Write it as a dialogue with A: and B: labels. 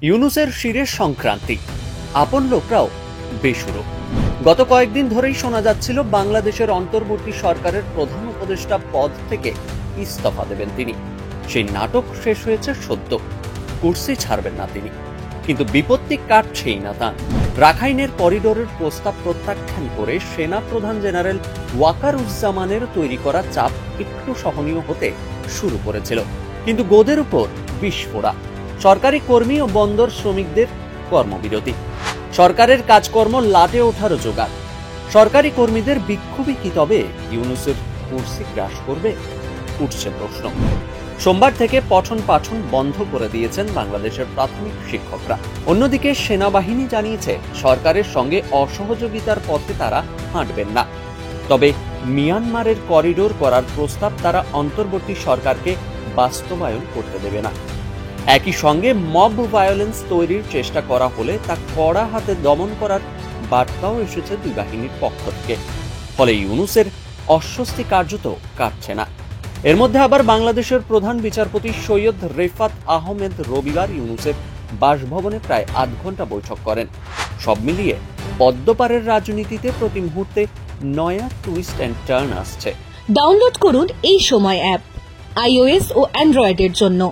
A: ইউনূসের শিরে সংক্রান্তি, আপন লোকরাও বেসুরো। গত কয়েকদিন ধরেই শোনা যাচ্ছিল বাংলাদেশের অন্তর্বর্তী সরকারের প্রধান উপদেষ্টা পদ থেকে ইস্তফা দেবেন তিনি। সেই নাটক শেষ হয়েছে সদ্য, কুর্সি ছাড়বেন না তিনি। কিন্তু বিপত্তি কাটছেই না তা। রাখাইনের করিডোরের প্রস্তাব প্রত্যাখ্যান করে সেনা প্রধান জেনারেল ওয়াকারুজ্জামানের তৈরি করা চাপ একটু সহনীয় হতে শুরু করেছিল, কিন্তু গোদের উপর বিস্ফোরা। সরকারি কর্মী ও বন্দর শ্রমিকদের কর্মবিরতি, সরকারের কাজকর্ম লাটে ওঠারও জোগাড়। সরকারি কর্মীদের বিক্ষোভই কি তবে ইউনূসের কুর্সি গ্রাস করবে, উঠছে প্রশ্ন। সোমবার থেকে পঠন পাঠন বন্ধ করে দিয়েছেন বাংলাদেশের প্রাথমিক শিক্ষকরা। অন্যদিকে সেনাবাহিনী জানিয়েছে সরকারের সঙ্গে অসহযোগিতার পথে তারা হাঁটবেন না, তবে মিয়ানমারের করিডোর করার প্রস্তাব তারা অন্তর্বর্তী সরকারকে বাস্তবায়ন করতে দেবে না। একই সঙ্গে মব ভায়োলেন্স তৈরির চেষ্টা করা হলে তা কড়া হাতে দমন করার বার্তাও এসেছে দুই বাহিনীর পক্ষ থেকে। ফলে ইউনূসের অস্বস্তি কার্যত কাটছে না। এর মধ্যে আবার বাংলাদেশের প্রধান বিচারপতি সৈয়দ রেফাত আহমেদ রবিবার ইউনূসের বাসভবনে প্রায় ৮ ঘন্টা বৈঠক করেন। সব মিলিয়ে পদ্মপাড়ের রাজনীতিতে প্রতি মুহূর্তে নয়া টুইস্ট অ্যান্ড টার্ন আসছে।
B: ডাউনলোড করুন এই সময় অ্যাপ, iOS ও অ্যান্ড্রয়েডের জন্য।